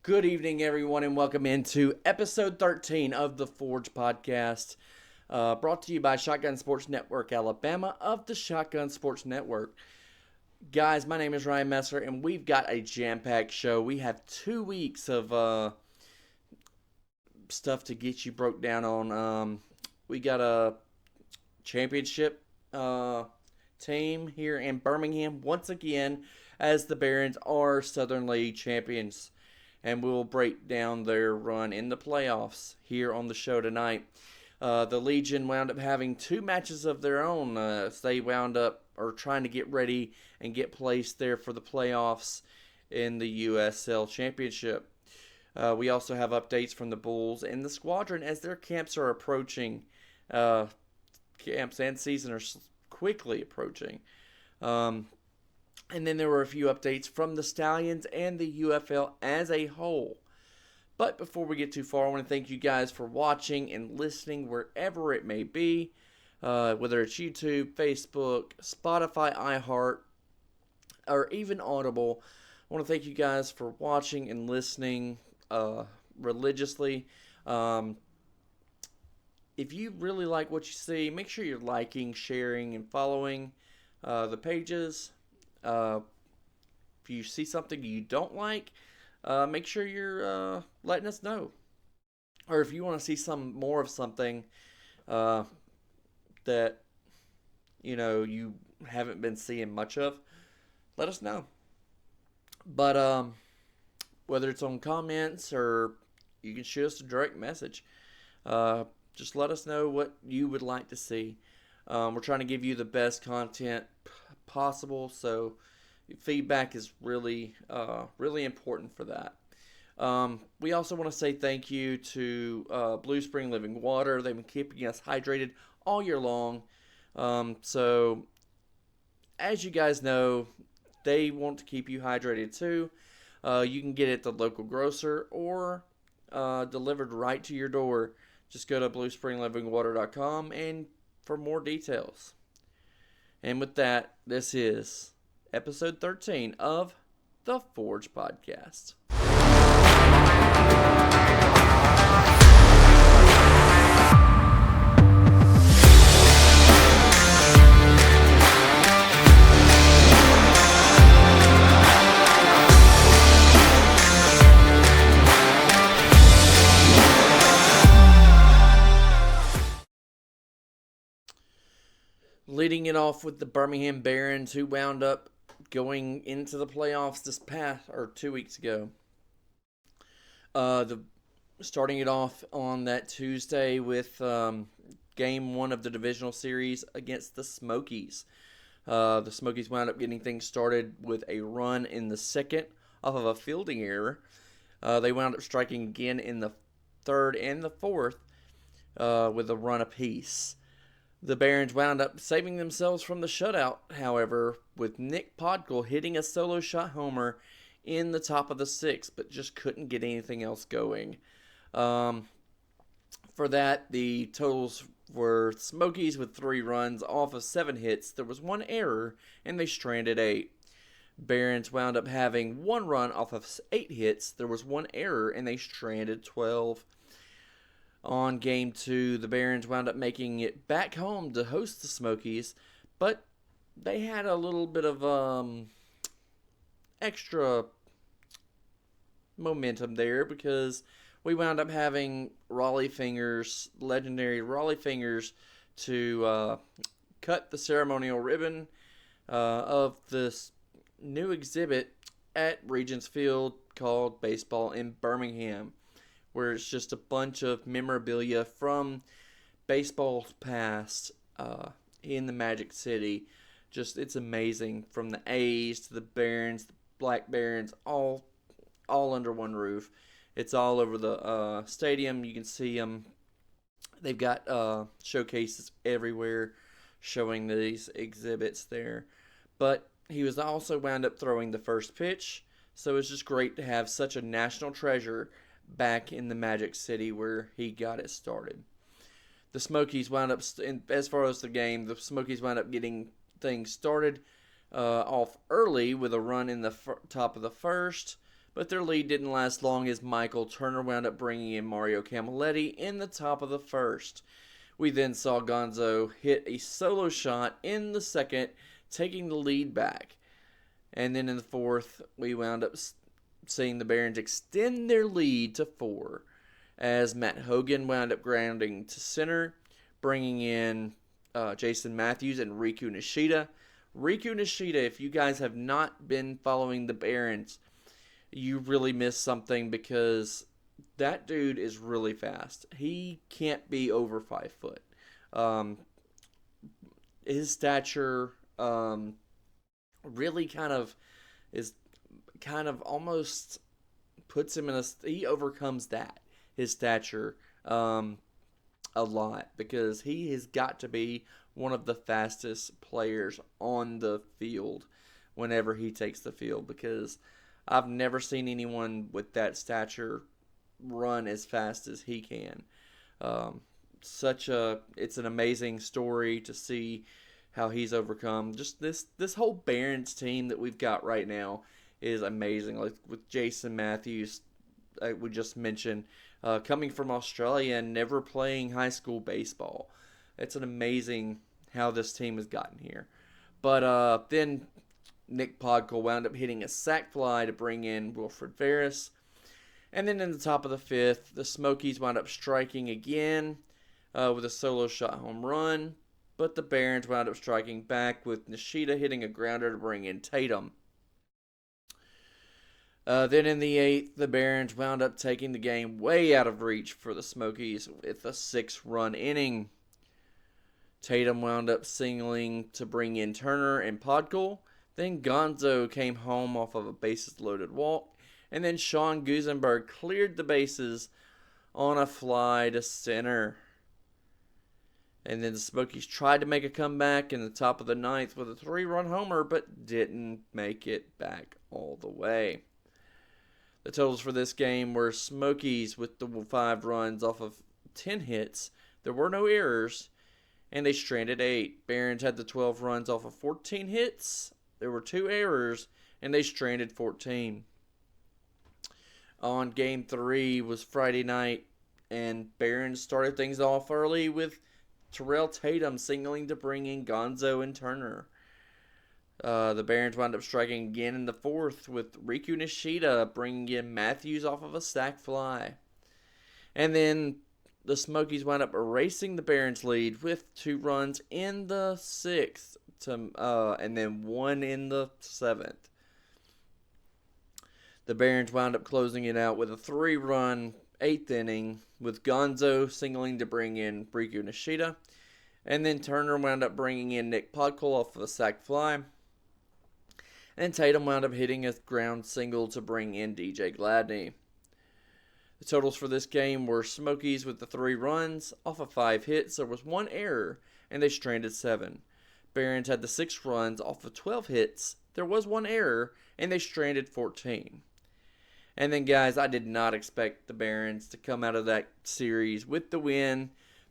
Good evening, everyone, and welcome into episode 13 of the Forge Podcast, brought to you by Shotgun Sports Network Alabama of the Shotgun Sports Network. Guys, my name is Ryan Messer, and we've got a jam-packed show. We have 2 weeks of stuff to get you broke down on. We got a championship team here in Birmingham once again, as the Barons are Southern League champions, and we'll break down their run in the playoffs here on the show tonight. The Legion wound up having 2 matches of their own. They wound up trying to get ready and get placed there for the playoffs in the USL Championship. We also have updates from the Bulls and the Squadron as their camps are approaching. Camps and season are quickly approaching. And then there were a few updates from the Stallions and the UFL as a whole. But before we get too far, I want to thank you guys for watching and listening wherever it may be, whether it's YouTube, Facebook, Spotify, iHeart, or even Audible. I want to thank you guys for watching and listening religiously. If you really like what you see, make sure you're liking, sharing, and following the pages. If you see something you don't like, make sure you're letting us know. Or if you want to see some more of something that you haven't been seeing much of, let us know. But whether it's on comments or you can shoot us a direct message, just let us know what you would like to see. We're trying to give you the best content possible, so feedback is really important for that. We also want to say thank you to Blue Spring Living Water. They've been keeping us hydrated all year long. So as you guys know, they want to keep you hydrated too. You can get it at the local grocer or delivered right to your door. Just go to bluespringlivingwater.com and for more details. And with that, this is episode 13 of the Forge Podcast. Leading it off with the Birmingham Barons, who wound up going into the playoffs 2 weeks ago. Starting it off on that Tuesday with game 1 of the divisional series against the Smokies. The Smokies wound up getting things started with a run in the second off of a fielding error. They wound up striking again in the third and the fourth with a run apiece. The Barons wound up saving themselves from the shutout, however, with Nick Podkul hitting a solo shot homer in the top of the 6th, but just couldn't get anything else going. For that, the totals were Smokies with 3 runs off of 7 hits. There was 1 error, and they stranded 8. Barons wound up having 1 run off of 8 hits. There was 1 error, and they stranded 12. On game 2, the Barons wound up making it back home to host the Smokies, but they had a little bit of extra momentum there because we wound up having legendary Raleigh Fingers, to cut the ceremonial ribbon of this new exhibit at Regents Field called Baseball in Birmingham, where it's just a bunch of memorabilia from baseball's past in the Magic City. It's amazing, from the A's to the Barons, the Black Barons, all under one roof. It's all over the stadium. You can see them. They've got showcases everywhere showing these exhibits there. But he was also wound up throwing the first pitch, so it's just great to have such a national treasure back in the Magic City where he got it started. The Smokies wound up, as far as the game, the Smokies wound up getting things started off early with a run in the top of the first. but their lead didn't last long as Michael Turner wound up bringing in Mario Camilletti in the top of the first. We then saw Gonzo hit a solo shot in the second, taking the lead back. And then in the fourth, we wound up seeing the Barons extend their lead to 4 as Matt Hogan wound up grounding to center, bringing in Jason Matthews and Riku Nishida. Riku Nishida, if you guys have not been following the Barons, you really missed something because that dude is really fast. He can't be over 5 foot. His stature really kind of almost puts him in he overcomes his stature a lot because he has got to be one of the fastest players on the field whenever he takes the field, because I've never seen anyone with that stature run as fast as he can. It's an amazing story to see how he's overcome. Just this whole Barons team that we've got right now is amazing. Like with Jason Matthews, we just mentioned, coming from Australia and never playing high school baseball. It's an amazing how this team has gotten here. But then Nick Podkul wound up hitting a sac fly to bring in Wilfred Ferris. And then in the top of the fifth, the Smokies wound up striking again with a solo shot home run. But the Barons wound up striking back with Nishida hitting a grounder to bring in Tatum. Then in the eighth, the Barons wound up taking the game way out of reach for the Smokies with a 6-run inning. Tatum wound up singling to bring in Turner and Podkul. Then Gonzo came home off of a bases-loaded walk. And then Sean Gusenberg cleared the bases on a fly to center. And then the Smokies tried to make a comeback in the top of the ninth with a 3-run homer, but didn't make it back all the way. The totals for this game were Smokies with the 5 runs off of 10 hits. There were no errors, and they stranded 8. Barons had the 12 runs off of 14 hits. There were 2 errors, and they stranded 14. On game 3 was Friday night, and Barons started things off early with Terrell Tatum singling to bring in Gonzo and Turner. The Barons wound up striking again in the fourth with Riku Nishida bringing in Matthews off of a sac fly. And then the Smokies wound up erasing the Barons' lead with 2 runs in the 6th and then 1 in the 7th. The Barons wound up closing it out with a 3-run 8th inning with Gonzo singling to bring in Riku Nishida. And then Turner wound up bringing in Nick Podkul off of a sac fly. And Tatum wound up hitting a ground single to bring in DJ Gladney. The totals for this game were Smokies with the 3 runs off of 5 hits. There was 1 error, and they stranded 7. Barons had the 6 runs off of 12 hits. There was 1 error, and they stranded 14. And then, guys, I did not expect the Barons to come out of that series with the win,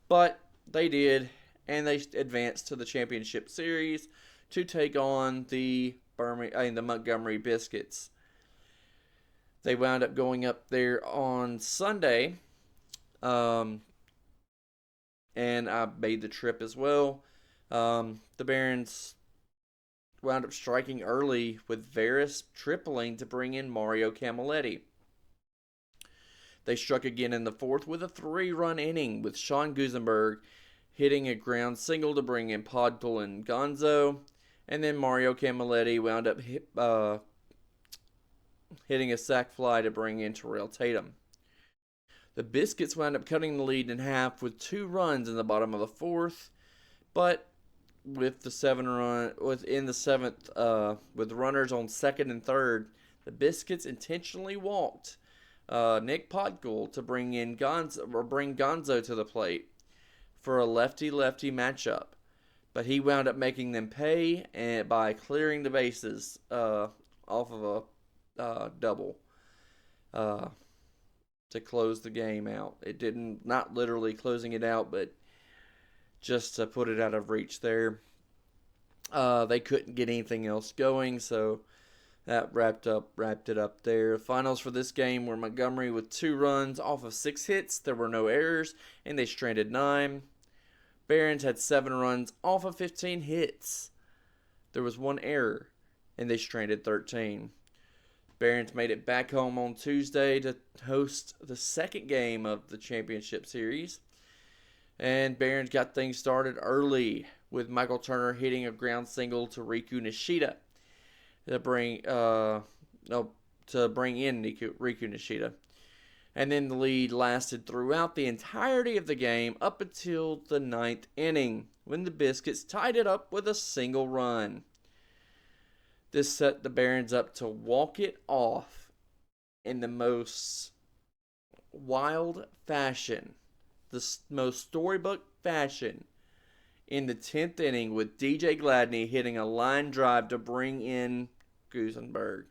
but they did, and they advanced to the championship series to take on the Montgomery Biscuits. They wound up going up there on Sunday, and I made the trip as well. The Barons wound up striking early with Varys tripling to bring in Mario Camilletti. They struck again in the fourth with a 3-run inning with Sean Gusenberg hitting a ground single to bring in Podkul and Gonzo. And then Mario Camilletti wound up hitting a sac fly to bring in Terrell Tatum. The Biscuits wound up cutting the lead in half with 2 runs in the bottom of the 4th, but with the 7th, with runners on 2nd and 3rd, the Biscuits intentionally walked Nick Podkul to bring Gonzo to the plate for a lefty-lefty matchup. But he wound up making them pay by clearing the bases off of a double to close the game out. It didn't, not literally closing it out, but just to put it out of reach there. They couldn't get anything else going, so that wrapped it up there. Finals for this game were Montgomery with 2 runs off of 6 hits. There were no errors, and they stranded 9. Barons had 7 runs off of 15 hits. There was 1 error, and they stranded 13. Barons made it back home on Tuesday to host the second game of the championship series. And Barons got things started early with Michael Turner hitting a ground single to Riku Nishida to bring in Riku Nishida. And then the lead lasted throughout the entirety of the game up until the 9th inning when the Biscuits tied it up with a single run. This set the Barons up to walk it off in the most wild fashion, the most storybook fashion, in the 10th inning with DJ Gladney hitting a line drive to bring in Gusenberg.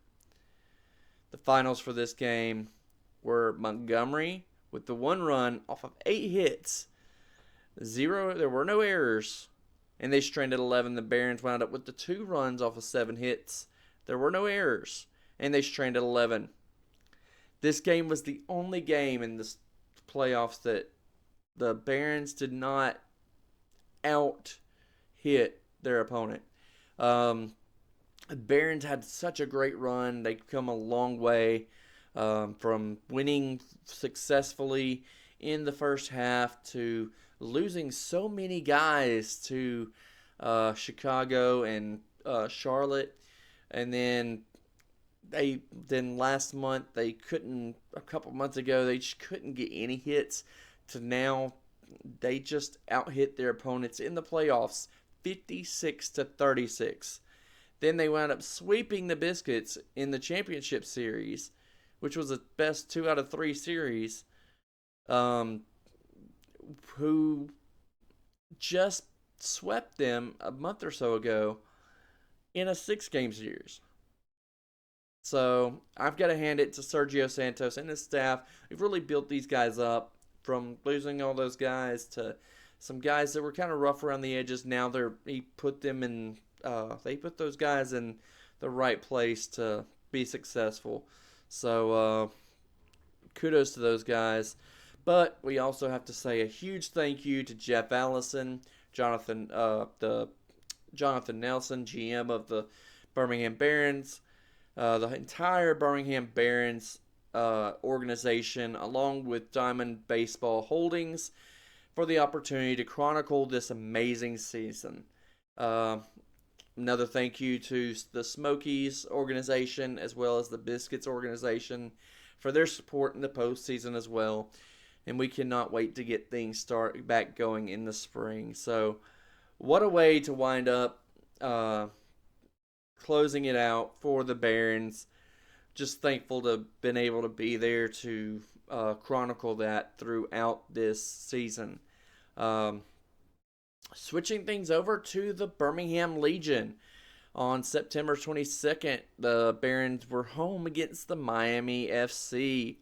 The finals for this game were Montgomery with the 1 run off of 8 hits. There were no errors, and they stranded 11. The Barons wound up with the 2 runs off of 7 hits. There were no errors, and they stranded 11. This game was the only game in the playoffs that the Barons did not out hit their opponent. The Barons had such a great run. They've come a long way from winning successfully in the first half to losing so many guys to Chicago and Charlotte. And then last month a couple months ago, they just couldn't get any hits, to now they just out hit their opponents in the playoffs 56-36. Then they wound up sweeping the Biscuits in the championship series, which was the best 2 out of 3 series, who just swept them a month or so ago in a 6-game series. So I've got to hand it to Sergio Santos and his staff. We've really built these guys up from losing all those guys to some guys that were kind of rough around the edges. Now they put those guys in the right place to be successful. So kudos to those guys. But we also have to say a huge thank you to Jeff Allison, Jonathan Nelson, GM of the Birmingham Barons, the entire Birmingham Barons organization, along with Diamond Baseball Holdings, for the opportunity to chronicle this amazing season. Another thank you to the Smokies organization as well as the Biscuits organization for their support in the postseason as well. And we cannot wait to get things back going in the spring. So what a way to wind up closing it out for the Barons. Just thankful to have been able to be there to chronicle that throughout this season. Switching things over to the Birmingham Legion. On September 22nd, the Barons were home against the Miami FC.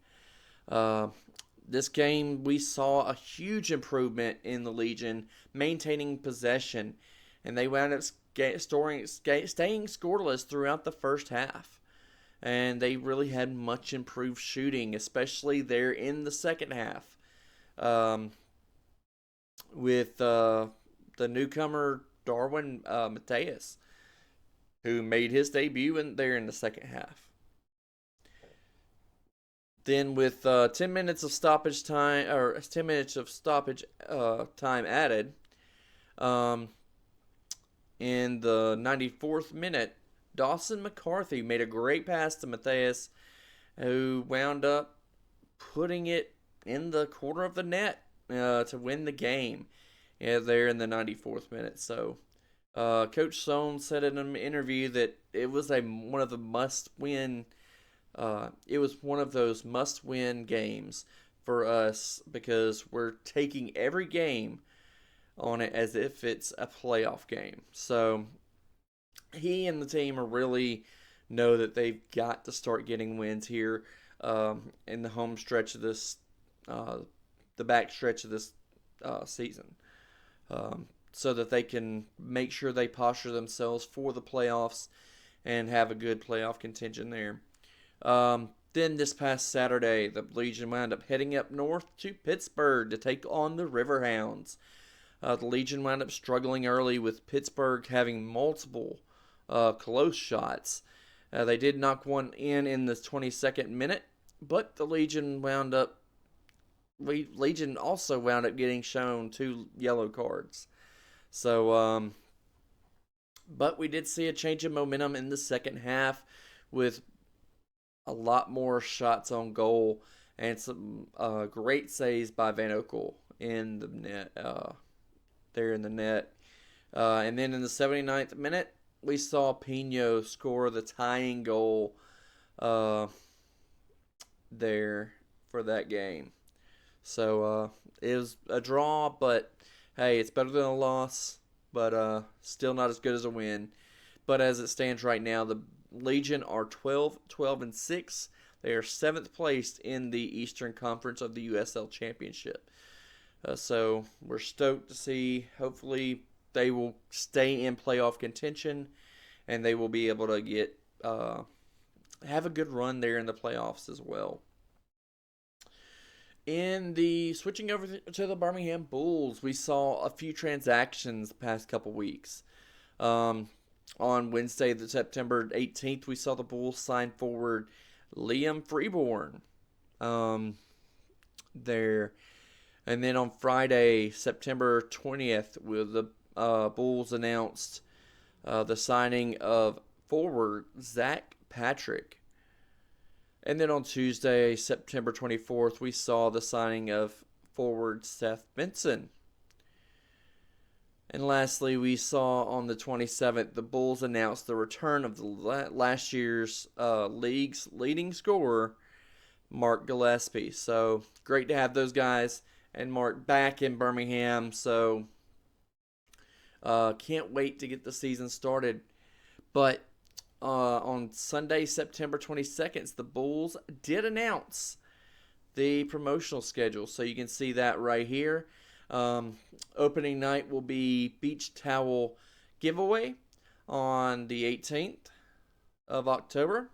This game, we saw a huge improvement in the Legion, maintaining possession, and they wound up staying scoreless throughout the first half. And they really had much improved shooting, especially there in the second half, with the newcomer Darwin Mateus, who made his debut in the second half. Then with 10 minutes of stoppage time, or 10 minutes of stoppage time added, in the 94th minute, Dawson McCarthy made a great pass to Mateus, who wound up putting it in the corner of the net to win the game there in the 94th minute. So Coach Sohn said in an interview that it was one of the must-win. It was one of those must-win games for us because we're taking every game on it as if it's a playoff game. So he and the team really know that they've got to start getting wins here in the home stretch of this, the back stretch of this season, so that they can make sure they posture themselves for the playoffs and have a good playoff contention there. Then this past Saturday, the Legion wound up heading up north to Pittsburgh to take on the Riverhounds. The Legion wound up struggling early with Pittsburgh having multiple close shots. They did knock one in the 22nd minute, but the Legion also wound up getting shown 2 yellow cards. So, but we did see a change of momentum in the second half with a lot more shots on goal and some great saves by Van Oekel in the net. There in the net. And then in the 79th minute, we saw Pino score the tying goal there for that game. So it was a draw, but hey, it's better than a loss, but still not as good as a win. But as it stands right now, the Legion are 12-6. They are 7th placed in the Eastern Conference of the USL Championship. So we're stoked to see. Hopefully they will stay in playoff contention, and they will be able to get have a good run there in the playoffs as well. Switching over to the Birmingham Bulls, we saw a few transactions the past couple weeks. On Wednesday, September 18th, we saw the Bulls sign forward Liam Freeborn there. And then on Friday, September 20th, the Bulls announced the signing of forward Zach Patrick. And then on Tuesday, September 24th, we saw the signing of forward Seth Benson. And lastly, we saw on the 27th, the Bulls announced the return of the last year's league's leading scorer, Mark Gillespie. So great to have those guys and Mark back in Birmingham. So can't wait to get the season started. But on Sunday, September 22nd, the Bulls did announce the promotional schedule. So you can see that right here. Opening night will be beach towel giveaway on the 18th of October.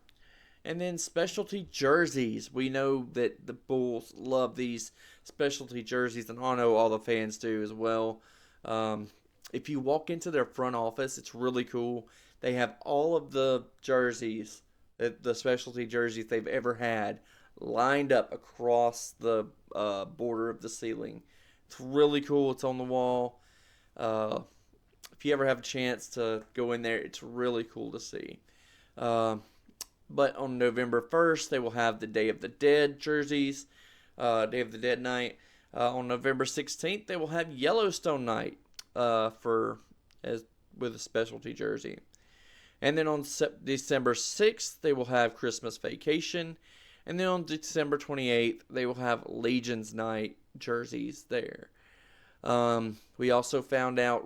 And then specialty jerseys. We know that the Bulls love these specialty jerseys, and I know all the fans do as well. If you walk into their front office, it's really cool. They have all of the jerseys, the specialty jerseys they've ever had, lined up across the border of the ceiling. It's really cool. It's on the wall. If you ever have a chance to go in there, it's really cool to see. But on November 1st, they will have the Day of the Dead jerseys, Day of the Dead night. On November 16th, they will have Yellowstone night with a specialty jersey. And then on December 6th, they will have Christmas Vacation. And then on December 28th, they will have Legion's Night jerseys there. We also found out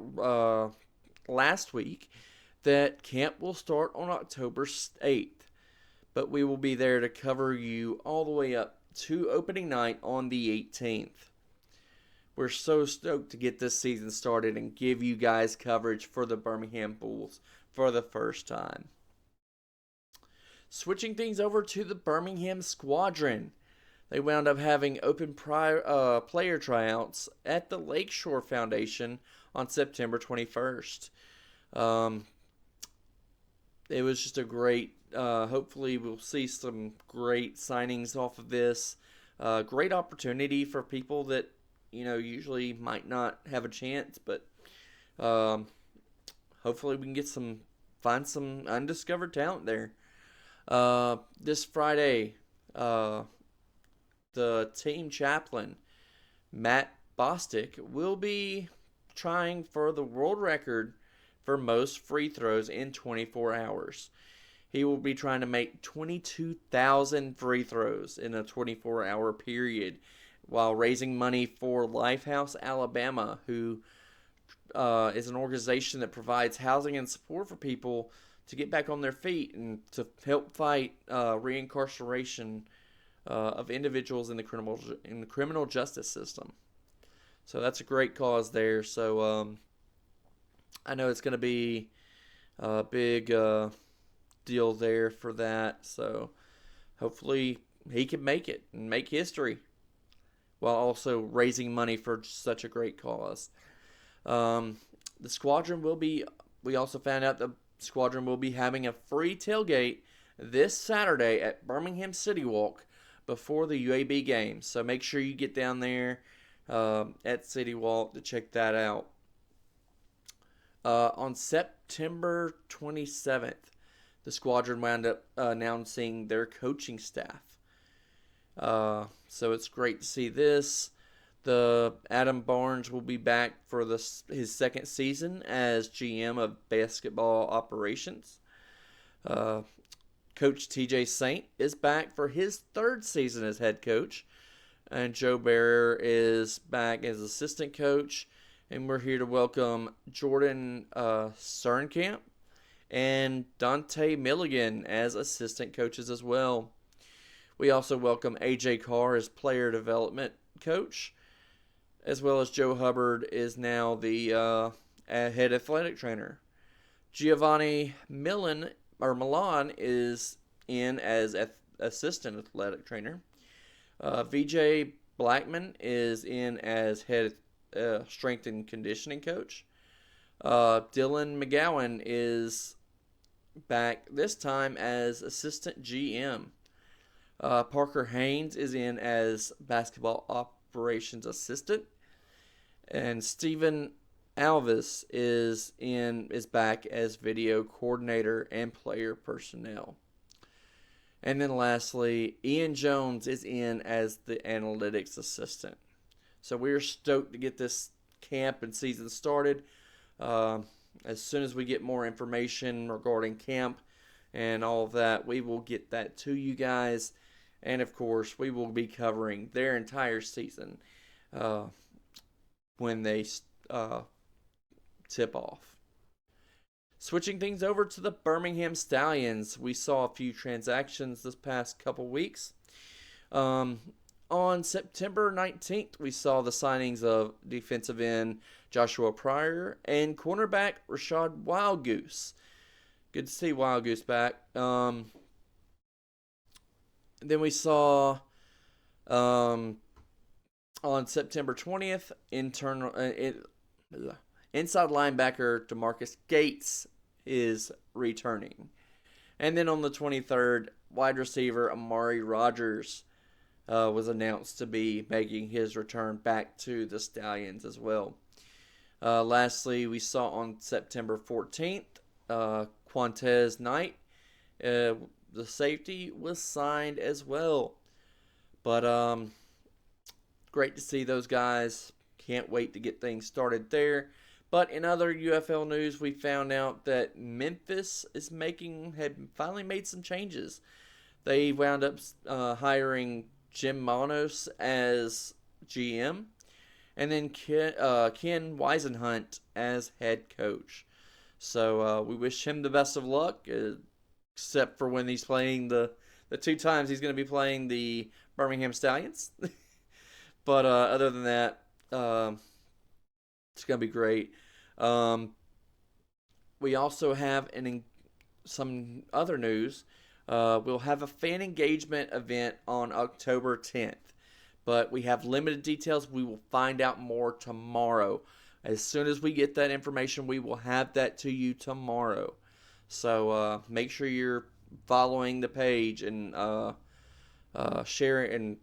last week that camp will start on October 8th. But we will be there to cover you all the way up to opening night on the 18th. We're so stoked to get this season started and give you guys coverage for the Birmingham Bulls for the first time. Switching things over to the Birmingham Squadron. They wound up having open player tryouts at the Lakeshore Foundation on September 21st. It was just a great, hopefully we'll see some great signings off of this. Great opportunity for people that, usually might not have a chance, but hopefully we can find some undiscovered talent there. This Friday, the team chaplain, Matt Bostic, will be trying for the world record for most free throws in 24 hours. He will be trying to make 22,000 free throws in a 24-hour period while raising money for Lifehouse Alabama, who is an organization that provides housing and support for people to get back on their feet and to help fight reincarceration of individuals in the criminal justice system. So that's a great cause there. So I know it's going to be a big deal there for that. So hopefully he can make it and make history while also raising money for such a great cause. Um, the Squadron will be, we also found out the Squadron will be having a free tailgate this Saturday at Birmingham City Walk before the UAB game. So make sure you get down there at City Walk to check that out. On September 27th, the Squadron wound up announcing their coaching staff. So it's great to see this. The Adam Barnes will be back for his second season as GM of basketball operations. Coach TJ Saint is back for his third season as head coach. And Joe Barrer is back as assistant coach. And we're here to welcome Jordan Sternkamp and Dante Milligan as assistant coaches as well. We also welcome AJ Carr as player development coach, as well as Joe Hubbard is now the head athletic trainer. Giovanni Milan is in as assistant athletic trainer. VJ Blackman is in as head strength and conditioning coach. Dylan McGowan is back this time as assistant GM. Parker Haynes is in as basketball operations assistant. And Steven Alvis is back as video coordinator and player personnel. And then lastly, Ian Jones is in as the analytics assistant. So we're stoked to get this camp and season started. As soon as we get more information regarding camp and all of that, we will get that to you guys. And of course, we will be covering their entire season when they tip off. Switching things over to the Birmingham Stallions, we saw a few transactions this past couple weeks. On September 19th, we saw the signings of defensive end Joshua Pryor and cornerback Rashad Wildgoose. Good to see Wildgoose back. Then we saw on September 20th, inside linebacker DeMarcus Gates is returning. And then on the 23rd, wide receiver Amari Rogers was announced to be making his return back to the Stallions as well. Lastly, we saw on September 14th, Quantez Knight, the safety, was signed as well. But great to see those guys. Can't wait to get things started there. But in other UFL news, we found out that Memphis had finally made some changes. They wound up hiring Jim Manos as GM, and then Ken Weisenhunt as head coach. So we wish him the best of luck, except for when he's playing the 2 times he's going to be playing the Birmingham Stallions. But other than that, it's going to be great. We also have some other news. We'll have a fan engagement event on October 10th, but we have limited details. We will find out more tomorrow. As soon as we get that information, we will have that to you tomorrow. So make sure you're following the page and share it and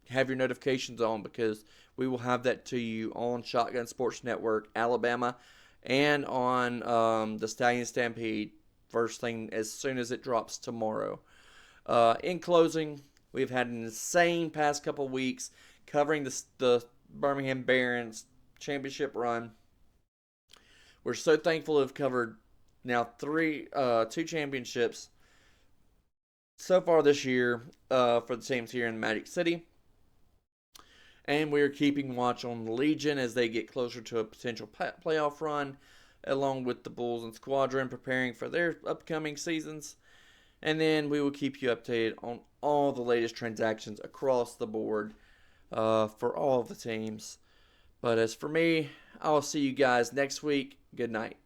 have your notifications on, because we will have that to you on Shotgun Sports Network Alabama and on the Stallion Stampede first thing as soon as it drops tomorrow. In closing, we've had an insane past couple weeks covering the Birmingham Barons championship run. We're so thankful to have covered now 2 championships so far this year for the teams here in Magic City. And we're keeping watch on the Legion as they get closer to a potential playoff run, along with the Bulls and Squadron preparing for their upcoming seasons. And then we will keep you updated on all the latest transactions across the board for all of the teams. But as for me, I'll see you guys next week. Good night.